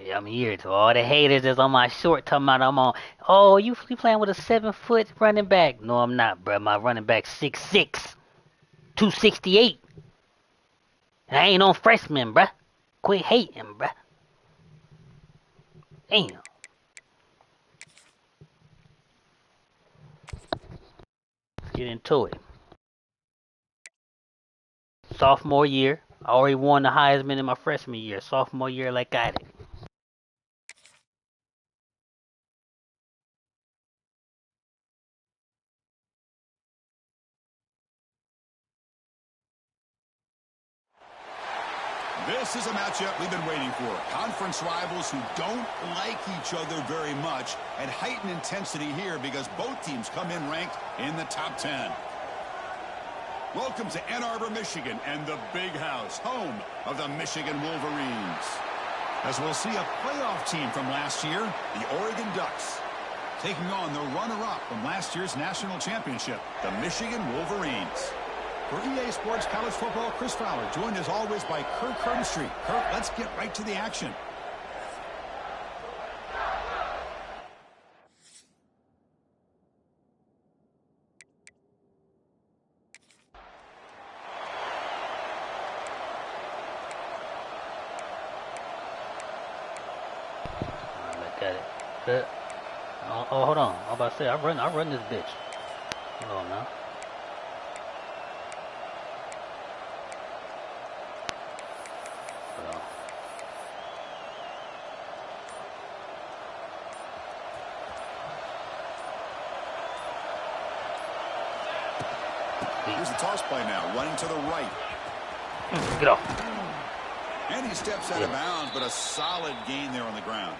Yeah, I'm here to all the haters that's on my short talking about I'm on. Oh, you playing with a 7 foot running back? No, I'm not, bro. My running back 6'6", 268. I ain't on freshman, bruh. Quit hating, bruh. Damn. Let's get into it. Sophomore year. I already won the Heisman in my freshman year. Sophomore year, like got it. This is a matchup we've been waiting for. Conference rivals who don't like each other very much, and heightened intensity here because both teams come in ranked in the top 10. Welcome to Ann Arbor, Michigan, and the Big House, home of the Michigan Wolverines. As we'll see a playoff team from last year, the Oregon Ducks, taking on the runner-up from last year's national championship, the Michigan Wolverines. For EA Sports College Football, Chris Fowler, joined as always by Kirk Herbstreit. Kirk, let's get right to the action. Look at it. Oh, hold on. I'm about to say I run this bitch. Hold on now. Hold on. Here's the toss play now, running to the right. Get off. And he steps out of bounds, but a solid gain there on the ground.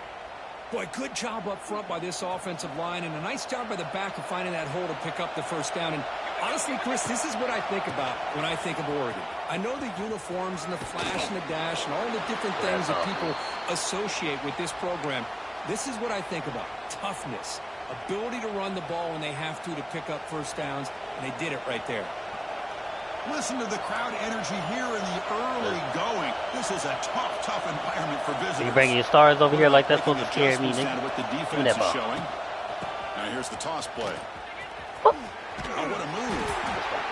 Boy, good job up front by this offensive line, and a nice job by the back of finding that hole to pick up the first down. And honestly, Chris, this is what I think about when I think of Oregon. I know the uniforms and the flash and the dash and all the different things that people associate with this program. This is what I think about. Toughness, ability to run the ball when they have to pick up first downs, and they did it right there. Listen to the crowd energy here in the early going. This is a tough environment for visitors. You bringing your stars over here like that's supposed to scare me, nigga? What the Give me defense that ball. is showing. Now here's the toss play. Oh, what a move.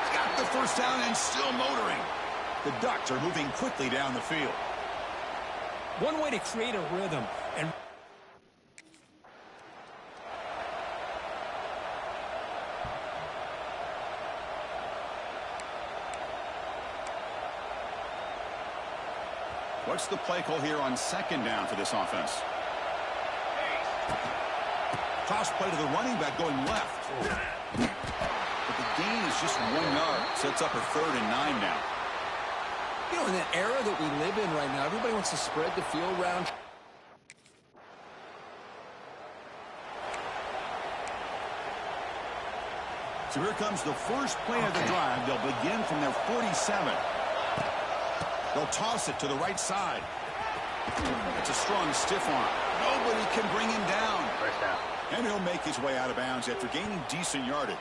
He's got the first down and still motoring. The Ducks are moving quickly down the field. One way to create a rhythm and What's the play call here on second down for this offense? Toss play to the running back going left. But the gain is just 1 yard. Sets up a 3rd and 9 now. you know, in the era that we live in right now, everybody wants to spread the field around. So here comes the first play of the drive. They'll begin from their 47. They'll toss it to the right side. It's a strong stiff arm. Nobody can bring him down. First down. And he'll make his way out of bounds after gaining decent yardage.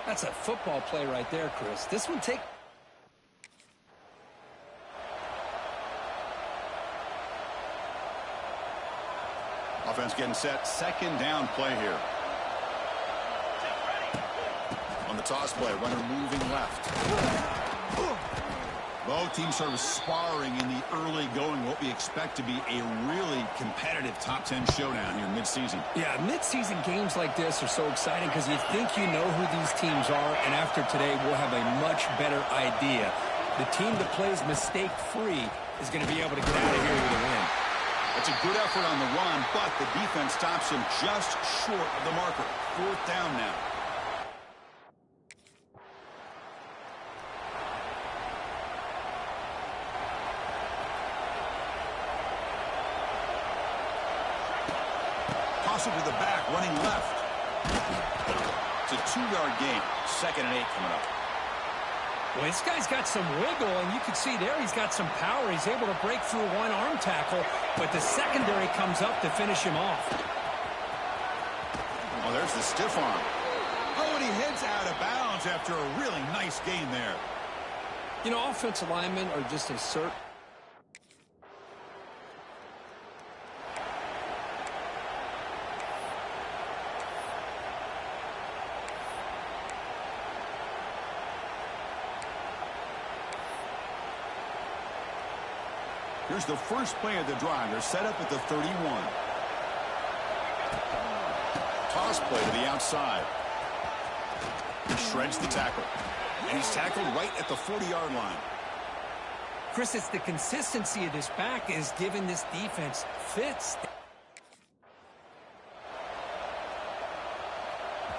That's a football play right there, Chris. This one take. Offense getting set. Second down play here. On the toss play, runner moving left. Both teams sort of sparring in the early going, what we expect to be a really competitive top 10 showdown here mid-season. Yeah, mid-season games like this are so exciting because you think you know who these teams are, and after today we'll have a much better idea. The team that plays mistake-free is going to be able to get out of here with a win. That's a good effort on the run, but the defense stops him just short of the marker. 4th down now. Toss it to the back, running left. It's a 2-yard gain. 2nd and 8 coming up. Well, this guy's got some wiggle, and you can see there he's got some power. He's able to break through one arm tackle, but the secondary comes up to finish him off. Oh, there's the stiff arm. Oh, and he heads out of bounds after a really nice gain there. You know, offensive linemen are just as certain. Here's the first play of the drive. They're set up at the 31. Toss play to the outside. He shreds the tackle. And he's tackled right at the 40-yard line. Chris, it's the consistency of this back is giving this defense fits.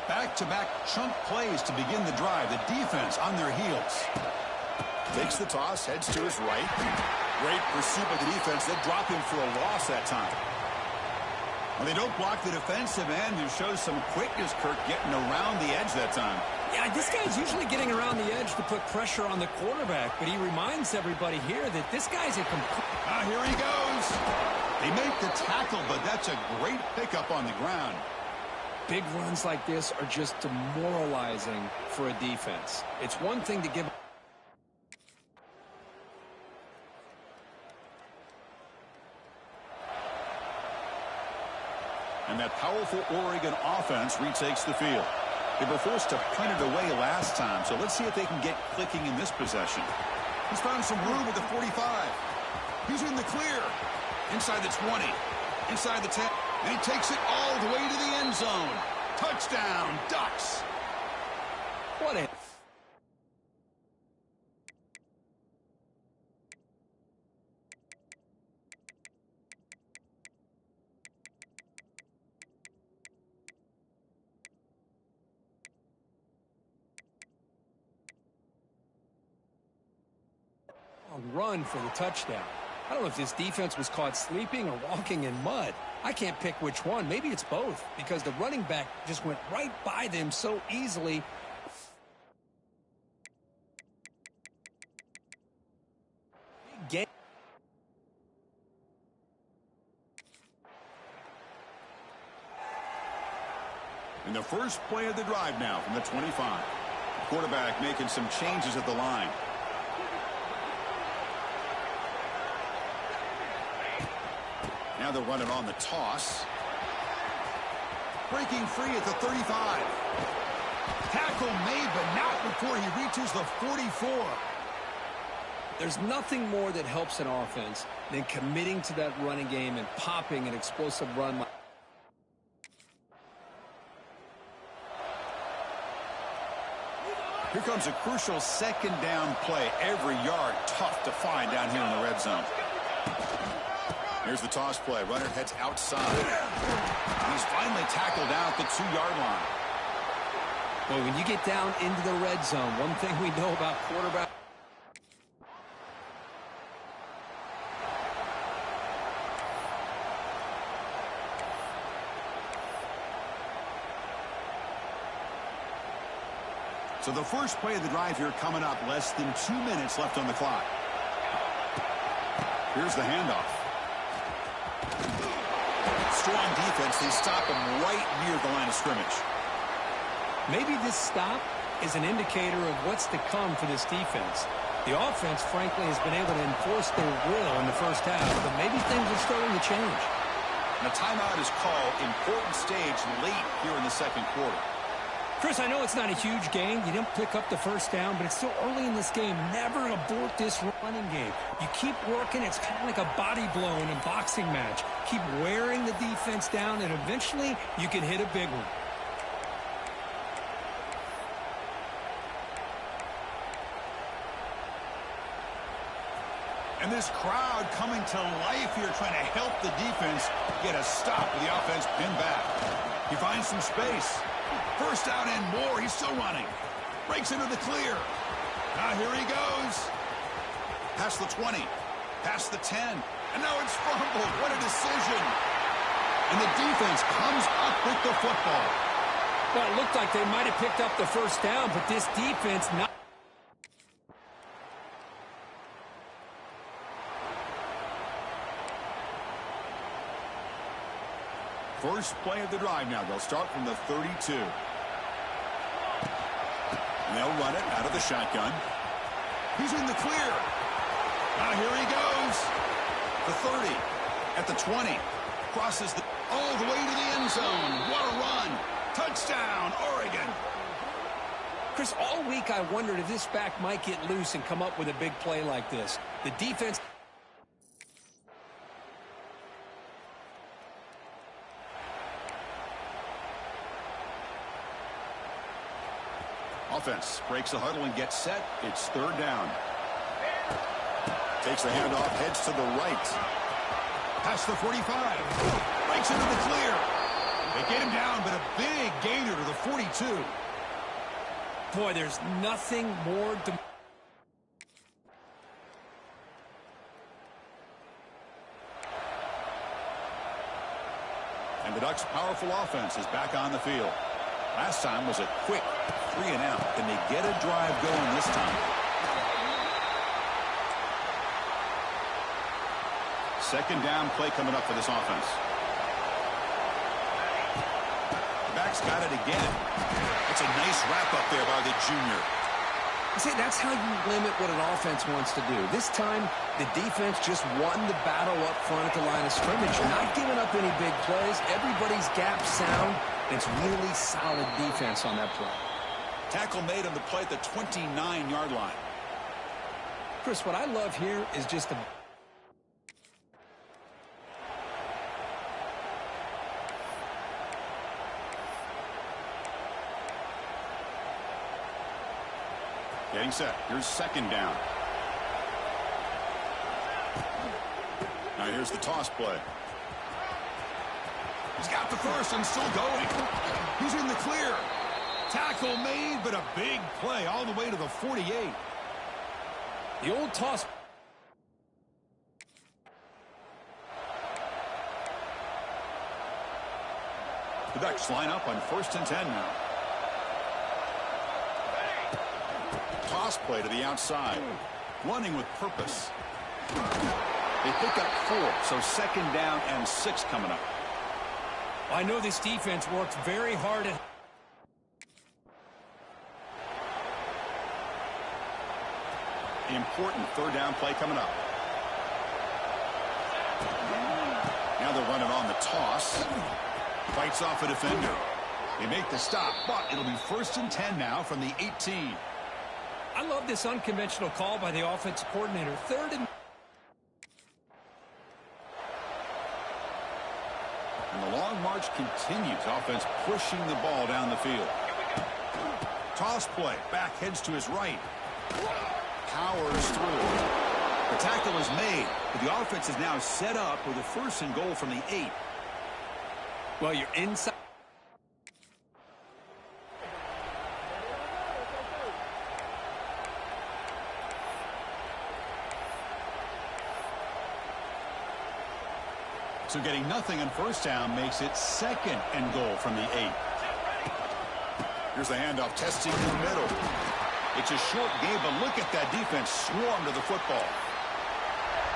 Back-to-back chunk plays to begin the drive. The defense on their heels. Takes the toss, heads to his right. Great pursuit by the defense. They'll drop him for a loss that time. Well, they don't block the defensive end, who shows some quickness, Kirk, getting around the edge that time. Yeah, this guy's usually getting around the edge to put pressure on the quarterback, but he reminds everybody here that this guy's a here he goes. They make the tackle, but that's a great pickup on the ground. Big runs like this are just demoralizing for a defense. It's one thing to give. And that powerful Oregon offense retakes the field. They were forced to punt it away last time, so let's see if they can get clicking in this possession. He's found some room at the 45. He's in the clear. Inside the 20. Inside the 10. And he takes it all the way to the end zone. Touchdown, Ducks. What a... run for the touchdown. I don't know if this defense was caught sleeping or walking in mud. I can't pick which one. Maybe it's both, because the running back just went right by them so easily. Game. In the first play of the drive now from the 25. Quarterback making some changes at the line. Now they'll run it on the toss. Breaking free at the 35. Tackle made, but not before he reaches the 44. There's nothing more that helps an offense than committing to that running game and popping an explosive run. Here comes a crucial second down play. Every yard tough to find down here in the red zone. Here's the toss play. Runner heads outside. He's finally tackled out the 2-yard line. Well, when you get down into the red zone, one thing we know about quarterback. So the first play of the drive here coming up. Less than 2 minutes left on the clock. Here's the handoff. Strong defense. They stop him right near the line of scrimmage. Maybe this stop is an indicator of what's to come for this defense. The offense, frankly, has been able to enforce their will in the first half, but maybe things are starting to change. And a timeout is called. Important stage late here in the second quarter. Chris, I know it's not a huge gain. You didn't pick up the first down, but it's still early in this game. Never abort this running game. You keep working. It's kind of like a body blow in a boxing match. Keep wearing the defense down, and eventually you can hit a big one. And this crowd coming to life here, trying to help the defense get a stop with the offense pinned back. He finds some space. First down and more. He's still running. Breaks into the clear. Now here he goes. Past the 20. Past the 10. And now it's fumbled. What a decision. And the defense comes up with the football. Well, it looked like they might have picked up the first down, but this defense not. First play of the drive now. They'll start from the 32. And they'll run it out of the shotgun. He's in the clear. Now here he goes. The 30. At the 20. Crosses all the way to the end zone. What a run. Touchdown, Oregon. Chris, all week I wondered if this back might get loose and come up with a big play like this. The defense. Offense breaks the huddle and gets set. It's third down. Takes the handoff, heads to the right. Past the 45. Breaks into the clear. They get him down, but a big gainer to the 42. Boy, there's nothing more to... And the Ducks' powerful offense is back on the field. Last time was a quick 3 and out. Can they get a drive going this time? Second down play coming up for this offense. The back's got it again. It's a nice wrap up there by the junior. See, that's how you limit what an offense wants to do. This time, the defense just won the battle up front at the line of scrimmage. You're not giving up any big plays. Everybody's gap sound. It's really solid defense on that play. Tackle made on the play at the 29-yard line. Chris, what I love here is just the... Getting set. Here's second down. Now here's the toss play. He's got the first and still going. He's in the clear. Tackle made, but a big play all the way to the 48. The old toss. The Ducks line up on 1st and 10 now. Toss play to the outside. Running with purpose. They pick up 4, so second down and 6 coming up. I know this defense works very hard at... Important third down play coming up. Now they're running on the toss. Fights off a defender. They make the stop, but it'll be 1st and 10 now from the 18. I love this unconventional call by the offensive coordinator. Third and... And the long march continues. Offense pushing the ball down the field. Toss play. Back heads to his right. Powers through. The tackle is made, but the offense is now set up with a 1st and goal from the 8. Well, you're inside. So getting nothing on 1st down makes it 2nd and goal from the 8. Here's the handoff, testing in the middle. It's a short game, but look at that defense swarm to the football.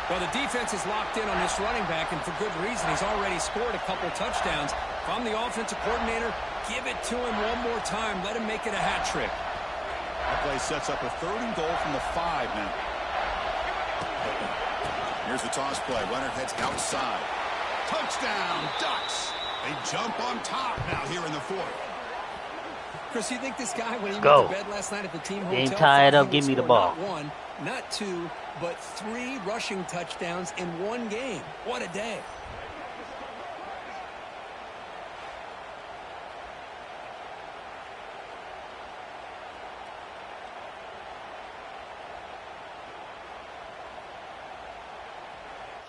Well, the defense is locked in on this running back, and for good reason. He's already scored a couple touchdowns. If I'm the offensive coordinator, give it to him one more time. Let him make it a hat trick. That play sets up a 3rd and goal from the 5 now. Here's the toss play. Runner heads outside. Touchdown, Ducks. They jump on top now here in the 4th. Chris, you think this guy, when he Go. went to bed last night at the team hotel, Game tied up, he give would me the score ball. Not 1, not 2, but 3 rushing touchdowns in one game. What a day.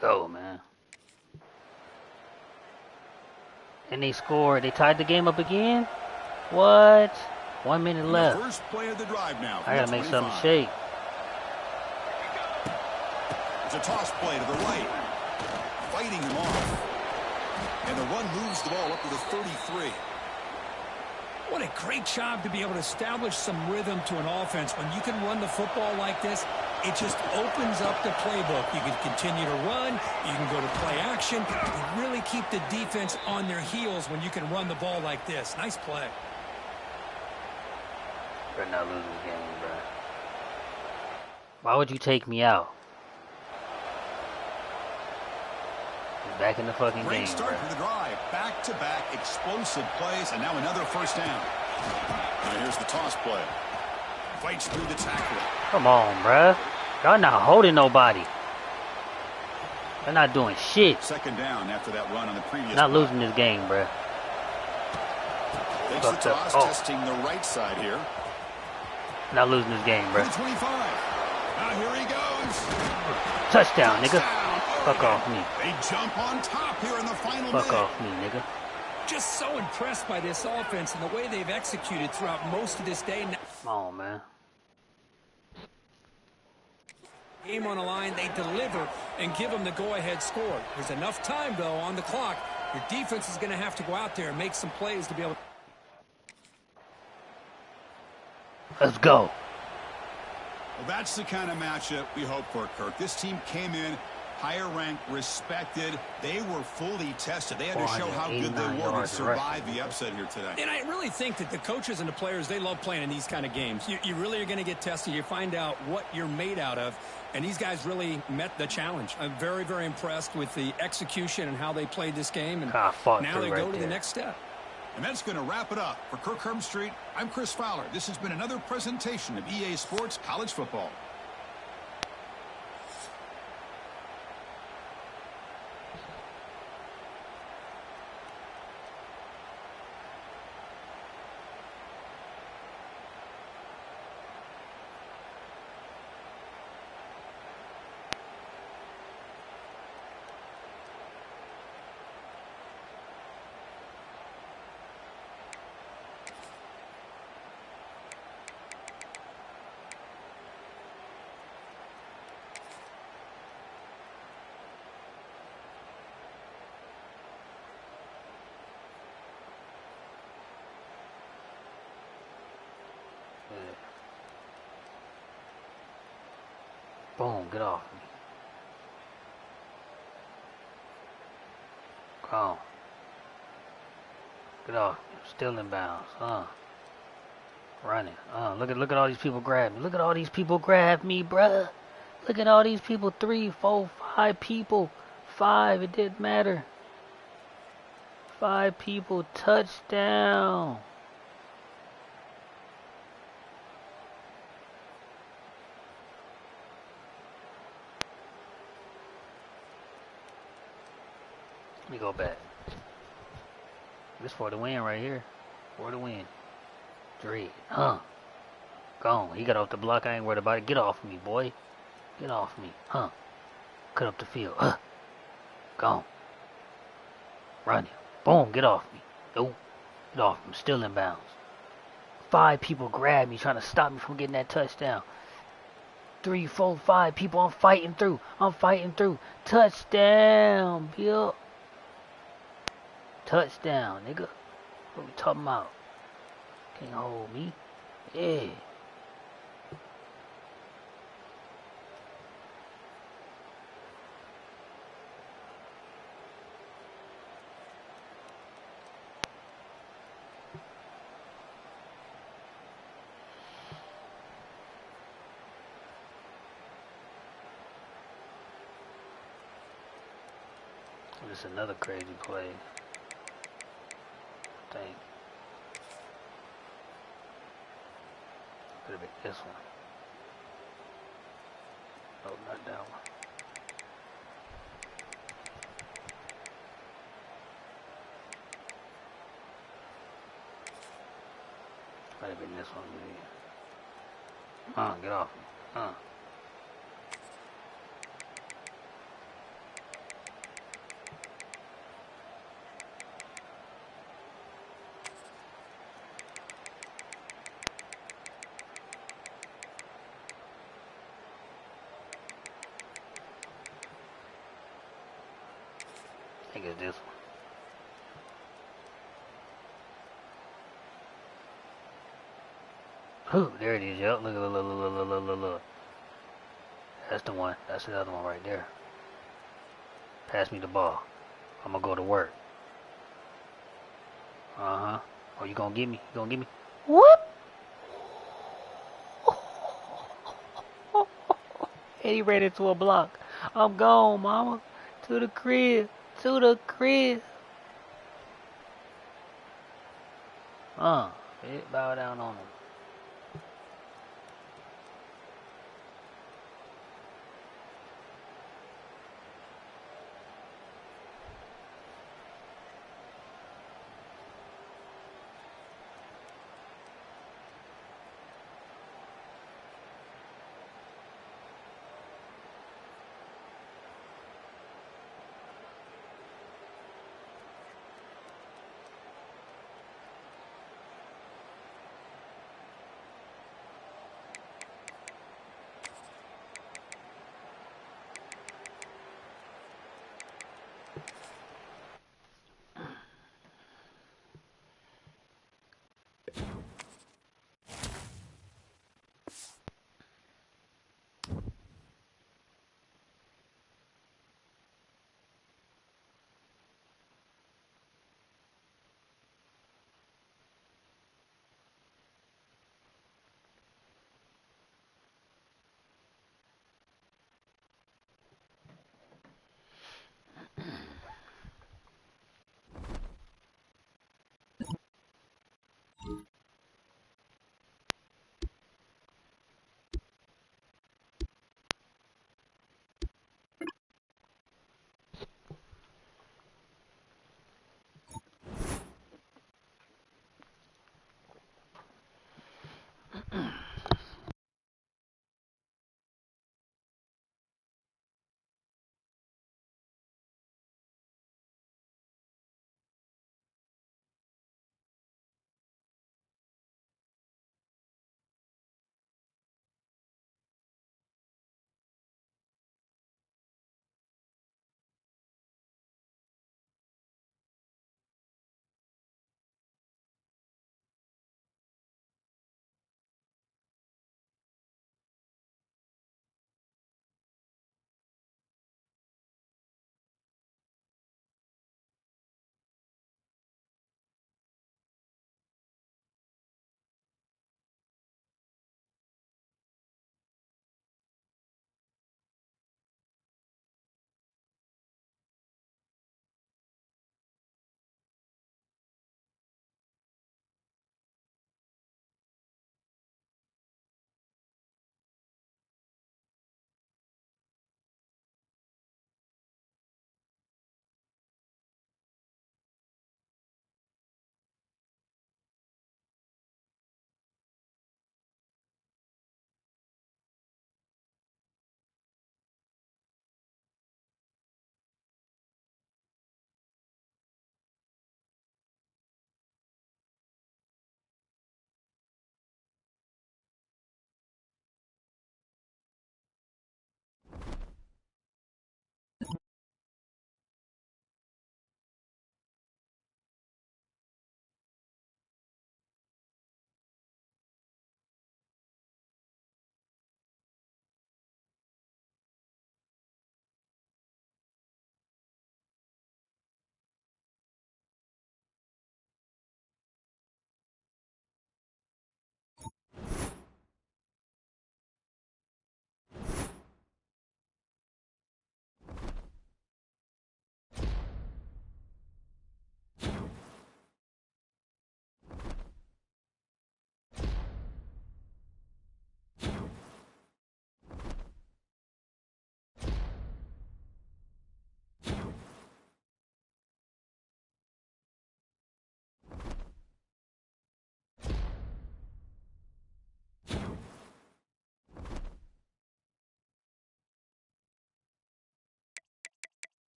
Go, man. And they scored. They tied the game up again? What? 1 minute left. The first play of the drive now. I gotta make 25. something shake. It's a toss play to the right. Fighting him off. And the run moves the ball up to the 33. What a great job to be able to establish some rhythm to an offense. When you can run the football like this, it just opens up the playbook. You can continue to run. You can go to play action. You really keep the defense on their heels when you can run the ball like this. Nice play. Better not lose this game, bro. Why would you take me out? He's back in the fucking Great game, start bro. to the drive. Back-to-back explosive plays, and now another 1st down. Now here's the toss play. Fights through the tackle. Come on, bruh. Y'all not holding nobody. They're not doing shit. 2nd down after that run on the previous Not play. losing this game, bruh. Takes the Fucked up. toss, Oh. testing the right side here. Not losing this game, bro. To the 25. Now here he goes. Touchdown, nigga. Fuck off me. They jump on top here in the final Fuck minute. off me, nigga. Just so impressed by this offense and the way they've executed throughout most of this day. Come on, man. Game on the line, they deliver and give them the go-ahead score. There's enough time, though, on the clock. Your defense is going to have to go out there and make some plays to be able to... Let's go. Well, that's the kind of matchup we hope for, Kirk. This team came in higher ranked, respected. They were fully tested. They had to show how good they were to survive the upset here today. And I really think that the coaches and the players, they love playing in these kind of games. You really are going to get tested. You find out what you're made out of. And these guys really met the challenge. I'm very, very impressed with the execution and how they played this game. And now they go to the next step. And that's going to wrap it up. For Kirk Herbstreit, I'm Chris Fowler. This has been another presentation of EA Sports College Football. Boom, get off me. Come on. Get off me. I'm still in bounds. Running. Look at all these people grab me. Look at all these people grab me, bruh. Look at all these people. 3, 4, 5 people. 5, it didn't matter. 5 people. Touchdown. Let me go back. This for the win right here. For the win. Dread. Gone. He got off the block. I ain't worried about it. Get off me, boy. Get off me. Cut up the field. Gone. Running. Boom. Get off me. Nope. Get off me. I'm still in bounds. 5 people grab me trying to stop me from getting that touchdown. 3, 4, 5 people. I'm fighting through. Touchdown, Bill. Touchdown, nigga. What we talking about? Can't hold me. Yeah. This is another crazy play. Dang. Could have been this one. Oh, not that one. Might have been this one. Maybe. Get off me. I think it's this one. Whew, there it is, yo. Look. That's the one. That's the other one right there. Pass me the ball. I'm gonna go to work. Oh, you gonna get me? Whoop! And he ran into a block. I'm gone, mama. To the crib. It bow down on him.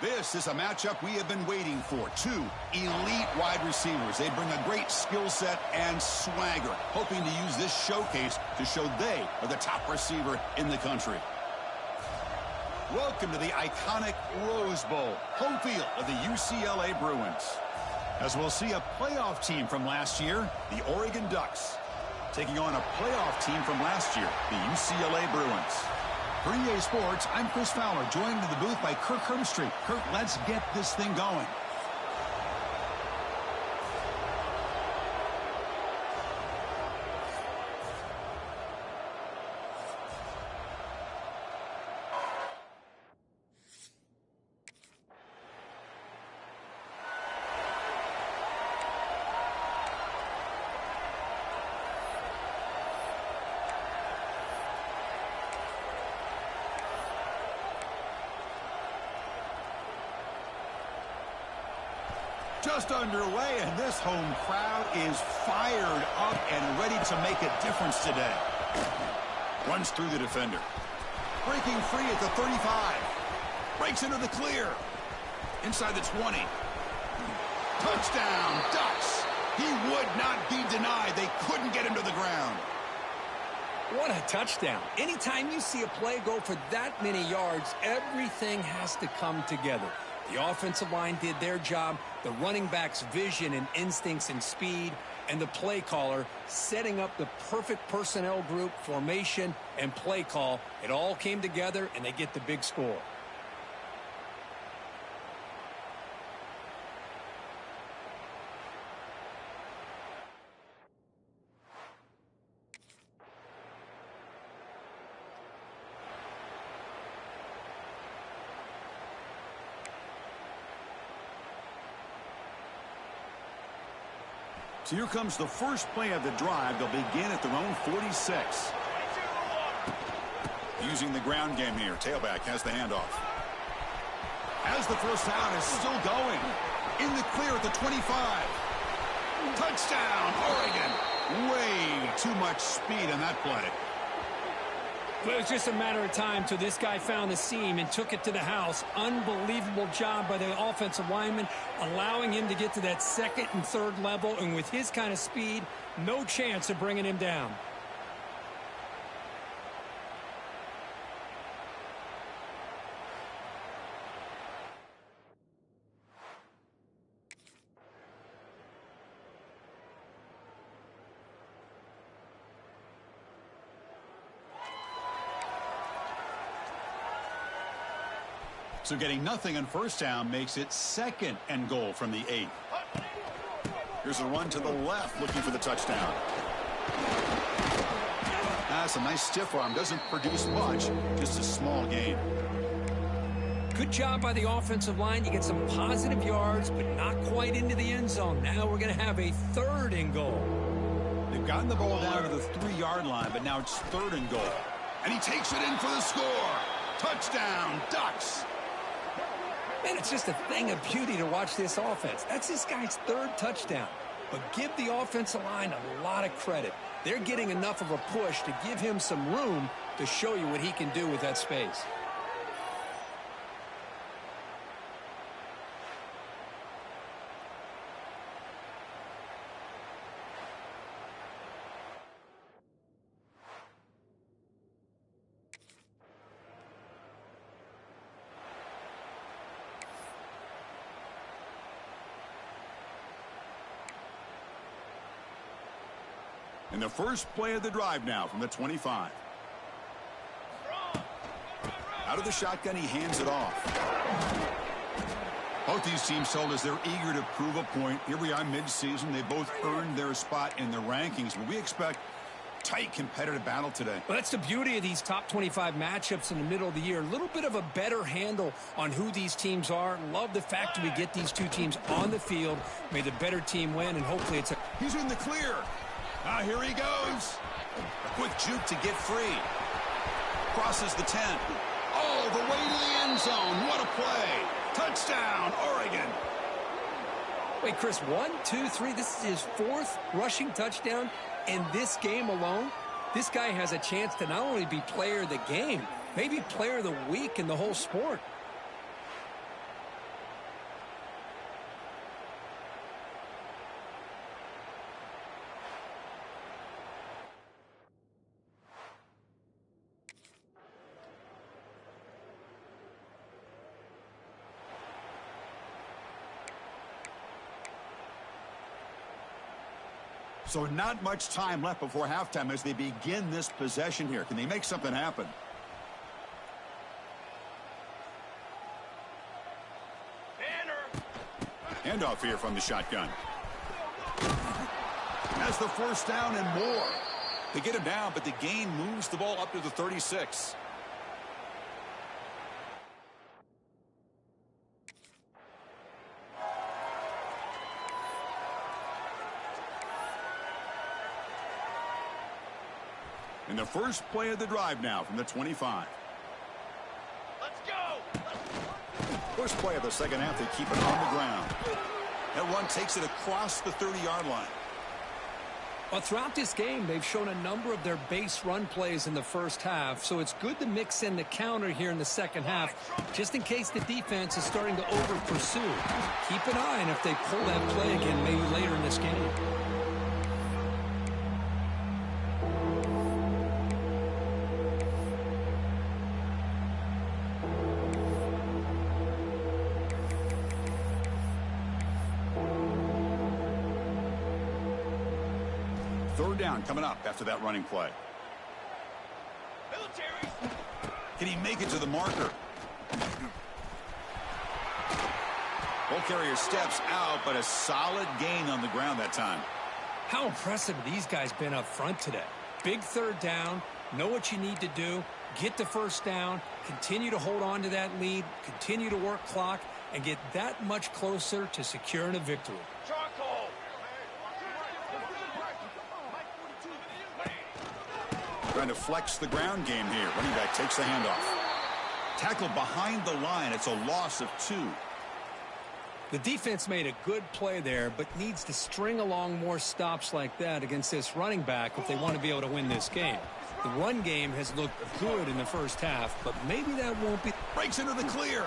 This is a matchup we have been waiting for. Two elite wide receivers. They bring a great skill set and swagger, hoping to use this showcase to show they are the top receiver in the country. Welcome to the iconic Rose Bowl, home field of the UCLA Bruins. As we'll see a playoff team from last year, the Oregon Ducks, taking on a playoff team from last year, the UCLA Bruins. For EA Sports, I'm Chris Fowler, joined in the booth by Kirk Herbstreit. Kirk, let's get this thing going. Just underway, and this home crowd is fired up and ready to make a difference today. Runs through the defender. Breaking free at the 35. Breaks into the clear. Inside the 20. Touchdown, Ducks. He would not be denied. They couldn't get him to the ground. What a touchdown. Anytime you see a play go for that many yards, everything has to come together. The offensive line did their job, the running back's vision and instincts and speed, and the play caller setting up the perfect personnel group, formation, and play call. It all came together, and they get the big score. So here comes the first play of the drive. They'll begin at their own 46. Using the ground game here. Tailback has the handoff. As the first down is still going. In the clear at the 25. Touchdown, Oregon. Way too much speed on that play. But it was just a matter of time till this guy found the seam and took it to the house. Unbelievable job by the offensive lineman, allowing him to get to that second and third level. And with his kind of speed, no chance of bringing him down. So getting nothing on first down makes it second and goal from the 8. Here's a run to the left looking for the touchdown. That's a nice stiff arm. Doesn't produce much. Just a small gain. Good job by the offensive line. You get some positive yards, but not quite into the end zone. Now we're going to have a third and goal. They've gotten the ball down to the 3-yard line, but now it's third and goal. And he takes it in for the score. Touchdown, Ducks. Man, it's just a thing of beauty to watch this offense. That's this guy's third touchdown. But give the offensive line a lot of credit. They're getting enough of a push to give him some room to show you what he can do with that space. And the first play of the drive now from the 25. Out of the shotgun, he hands it off. Both these teams told us they're eager to prove a point. Here we are mid-season. They both earned their spot in the rankings. But we expect tight competitive battle today. Well, that's the beauty of these top 25 matchups in the middle of the year. A little bit of a better handle on who these teams are. Love the fact that we get these two teams on the field. May the better team win, and hopefully it's a... He's in the clear. Now here he goes. A quick juke to get free. Crosses the 10. All the way to the end zone. What a play. Touchdown, Oregon. Wait, Chris, 1, 2, 3. This is his fourth rushing touchdown in this game alone. This guy has a chance to not only be player of the game, maybe player of the week in the whole sport. So not much time left before halftime as they begin this possession here. Can they make something happen? Handoff here from the shotgun. That's the first down and more. They get him down, but the gain moves the ball up to the 36. In the first play of the drive now from the 25. Let's go! First play of the second half, they keep it on the ground. That run takes it across the 30-yard line. Well, throughout this game, they've shown a number of their base run plays in the first half, so it's good to mix in the counter here in the second half, just in case the defense is starting to over-pursue. Keep an eye on if they pull that play again maybe later in this game. Third down coming up after that running play. Military. Can he make it to the marker? Ball carrier steps out, but a solid gain on the ground that time. How impressive have these guys been up front today? Big third down, know what you need to do, get the first down, continue to hold on to that lead, continue to work clock, and get that much closer to securing a victory. Charcoal. Trying to flex the ground game here. Running back takes the handoff. Tackled behind the line. It's a loss of 2. The defense made a good play there, but needs to string along more stops like that against this running back if they want to be able to win this game. The run game has looked good in the first half, but maybe that won't be. Breaks into the clear.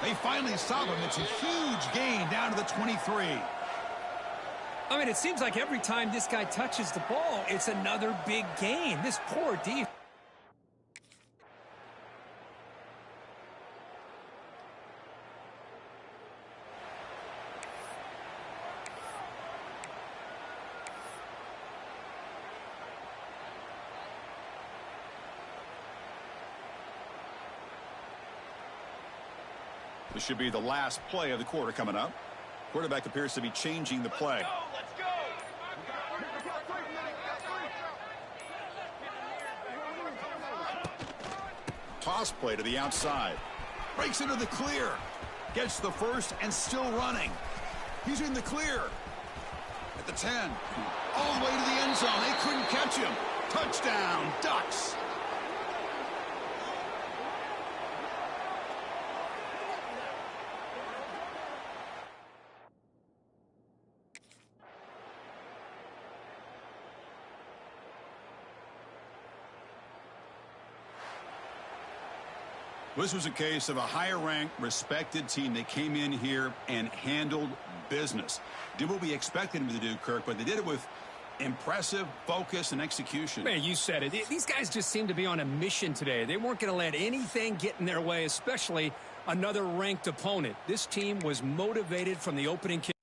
They finally stop him. It's a huge gain down to the 23. I mean, it seems like every time this guy touches the ball, it's another big gain. This poor defense. This should be the last play of the quarter coming up. Quarterback appears to be changing the play. Let's go! Toss play to the outside. Breaks into the clear. Gets the first and still running. He's in the clear. At the 10. All the way to the end zone. They couldn't catch him. Touchdown, Ducks. This was a case of a higher-ranked, respected team that came in here and handled business. Did what we expected them to do, Kirk, but they did it with impressive focus and execution. Man, you said it. These guys just seem to be on a mission today. They weren't going to let anything get in their way, especially another ranked opponent. This team was motivated from the opening kick.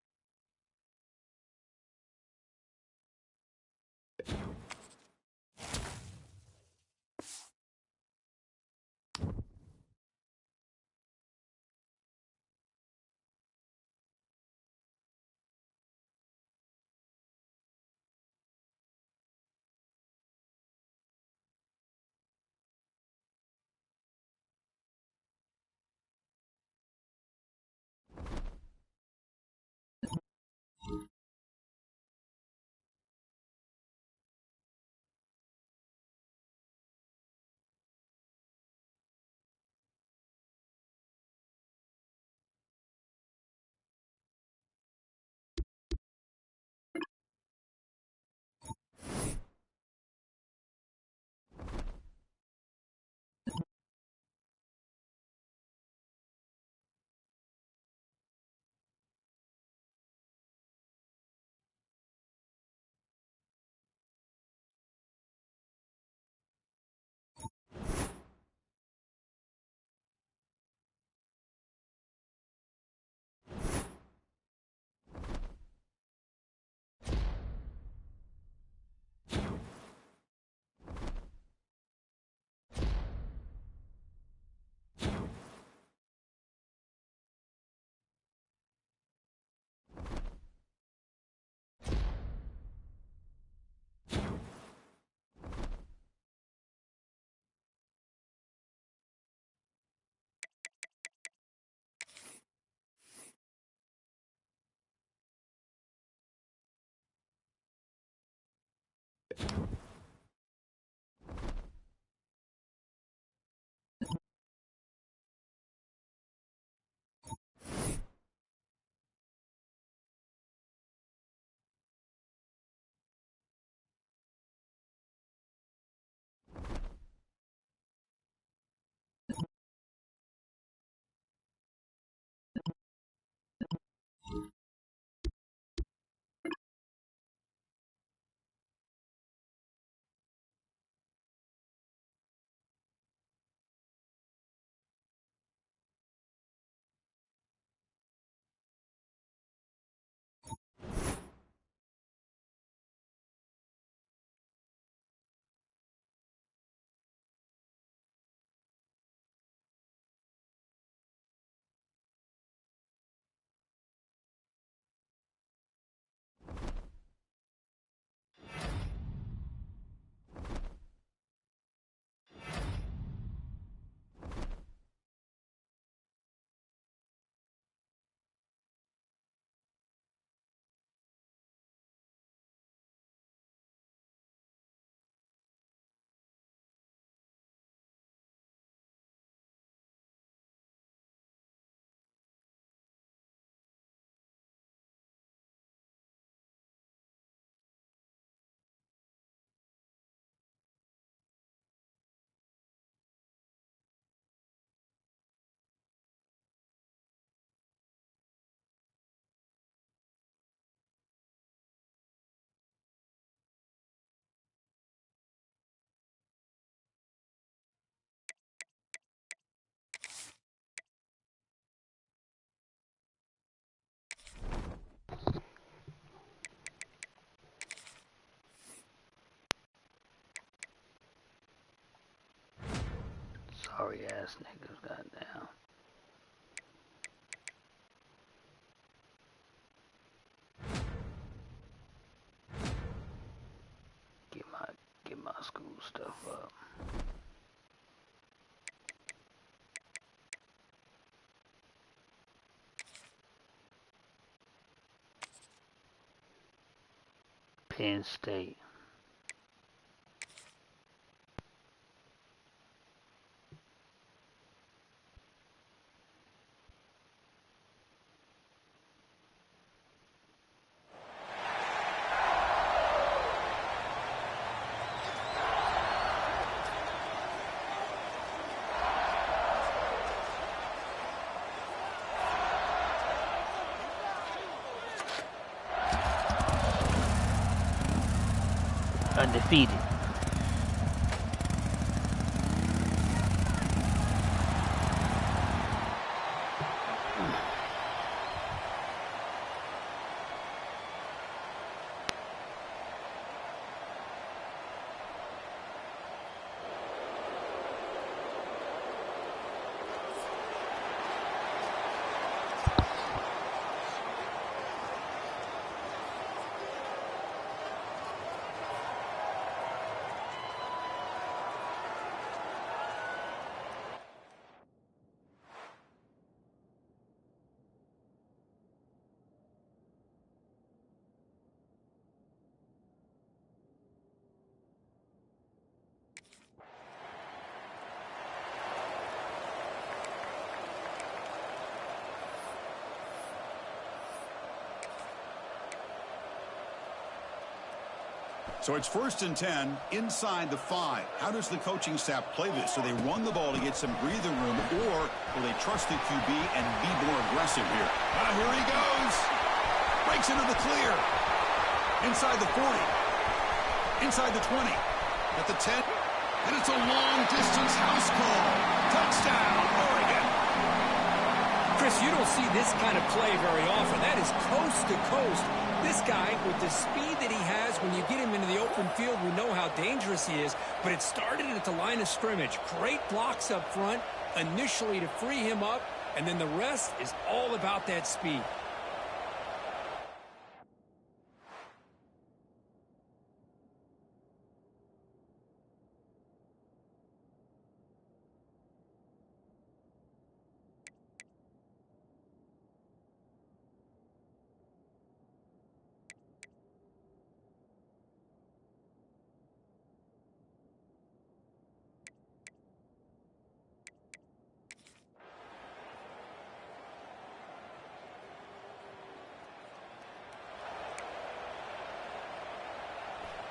Sorry ass niggas, goddamn. Get my school stuff up. Penn State. Undefeated. So it's 1st and 10 inside the 5. How does the coaching staff play this? Do they run the ball to get some breathing room, or will they trust the QB and be more aggressive here? Here he goes. Breaks into the clear. Inside the 40. Inside the 20. At the 10. And it's a long-distance house call. Touchdown, Oregon. Chris, you don't see this kind of play very often. That is coast to coast. This guy, with the speed that he has, when you get him into the open field, we know how dangerous he is. But it started at the line of scrimmage. Great blocks up front initially to free him up, and then the rest is all about that speed.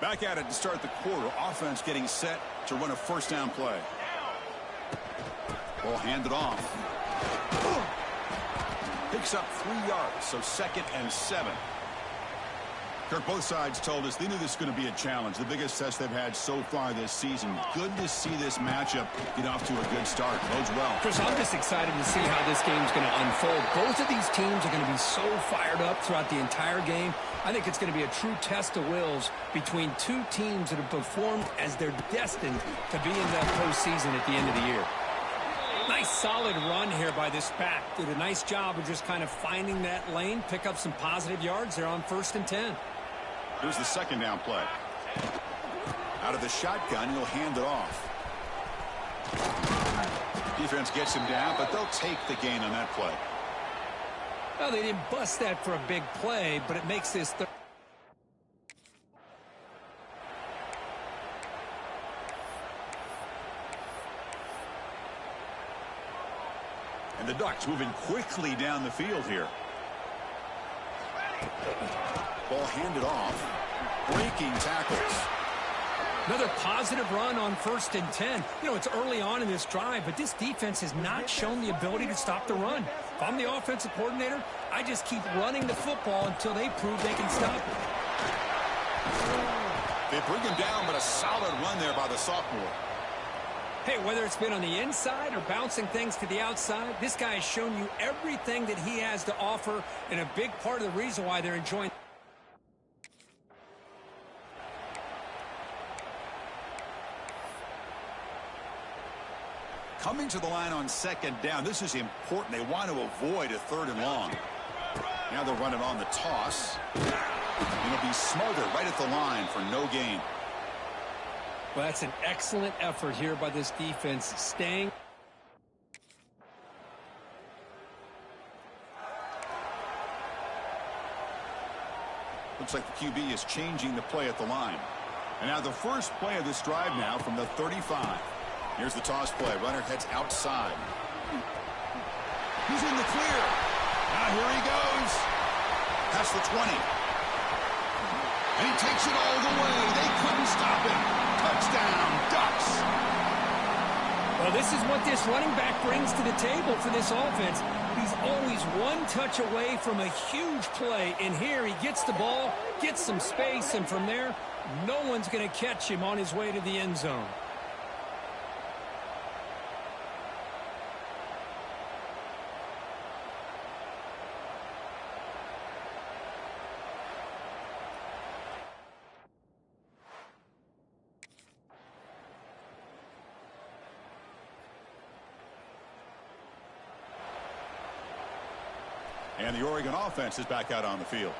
Back at it to start the quarter. Offense getting set to run a first down play. Ball handed off. Picks up 3 yards, so 2nd and 7. Kirk, both sides told us they knew this was going to be a challenge. The biggest test they've had so far this season. Good to see this matchup get off to a good start. Bodes well. Chris, I'm just excited to see how this game's going to unfold. Both of these teams are going to be so fired up throughout the entire game. I think it's going to be a true test of wills between two teams that have performed as they're destined to be in the postseason at the end of the year. Nice solid run here by this back. Did a nice job of just kind of finding that lane, pick up some positive yards there on 1st and 10. Here's the 2nd down play. Out of the shotgun, he'll hand it off. Defense gets him down, but they'll take the gain on that play. Well, they didn't bust that for a big play, but it makes this And the Ducks moving quickly down the field here. Ball handed off. Breaking tackles. Another positive run on 1st and 10. You know, it's early on in this drive, but this defense has not shown the ability to stop the run. If I'm the offensive coordinator, I just keep running the football until they prove they can stop it. They bring him down, but a solid run there by the sophomore. Hey, whether it's been on the inside or bouncing things to the outside, this guy has shown you everything that he has to offer, and a big part of the reason why they're enjoying. Coming to the line on second down. This is important. They want to avoid a 3rd and long. Now they're running on the toss. It'll be Smolder right at the line for no gain. Well, that's an excellent effort here by this defense, staying. Looks like the QB is changing the play at the line. And now the first play of this drive now from the 35. Here's the toss play. Runner heads outside. He's in the clear. Now here he goes. Past the 20. And he takes it all the way. They couldn't stop him. Touchdown, Ducks. Well, this is what this running back brings to the table for this offense. He's always one touch away from a huge play. And here he gets the ball, gets some space, and from there, no one's going to catch him on his way to the end zone. And the Oregon offense is back out on the field.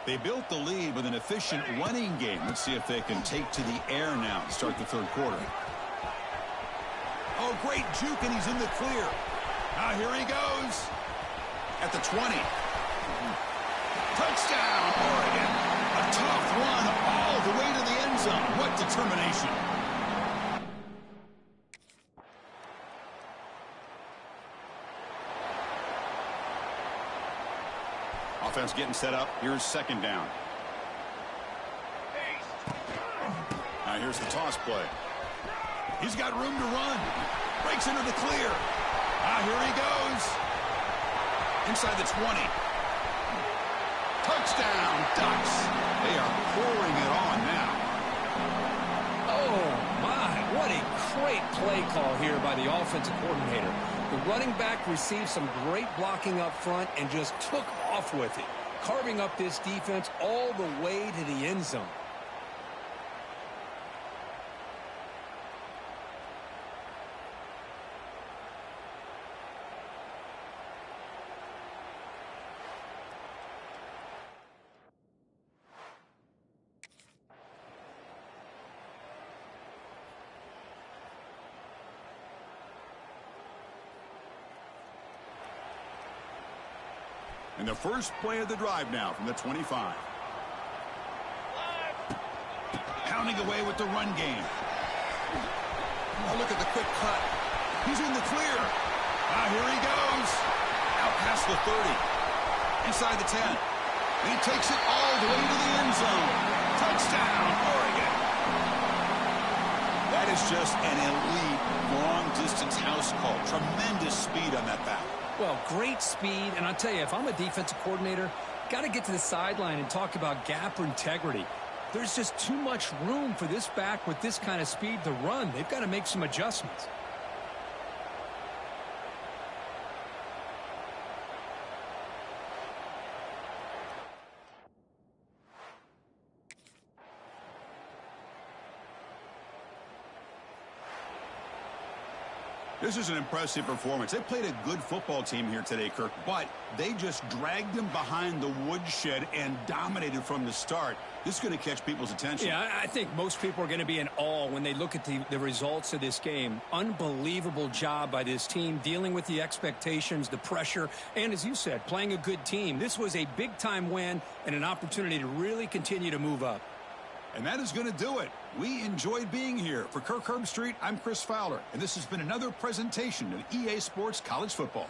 They built the lead with an efficient running game. Let's see if they can take to the air now to start the 3rd quarter. Oh, great juke, and he's in the clear. Now here he goes. At the 20. Touchdown, Oregon. A tough run all the way to the end zone. What determination. Offense getting set up. Here's 2nd down. Now here's the toss play. He's got room to run. Breaks into the clear. Now here he goes. Inside the 20. Touchdown, Ducks. They are pouring it on now. Oh, my. What a great play call here by the offensive coordinator. The running back received some great blocking up front and just took off with it, carving up this defense all the way to the end zone. And the first play of the drive now from the 25. Pounding away with the run game. Oh, look at the quick cut. He's in the clear. Here he goes. Out past the 30. Inside the 10. And he takes it all the way to the end zone. Touchdown, Oregon. That is just an elite long-distance house call. Tremendous speed on that back. Well, great speed, and I'll tell you, if I'm a defensive coordinator, got to get to the sideline and talk about gap or integrity. There's just too much room for this back with this kind of speed to run. They've got to make some adjustments. This is an impressive performance. They played a good football team here today, Kirk, but they just dragged them behind the woodshed and dominated from the start. This is going to catch people's attention. Yeah, I think most people are going to be in awe when they look at the results of this game. Unbelievable job by this team, dealing with the expectations, the pressure, and as you said, playing a good team. This was a big-time win and an opportunity to really continue to move up. And that is going to do it. We enjoyed being here. For Kirk Herbstreit, I'm Chris Fowler, and this has been another presentation of EA Sports College Football.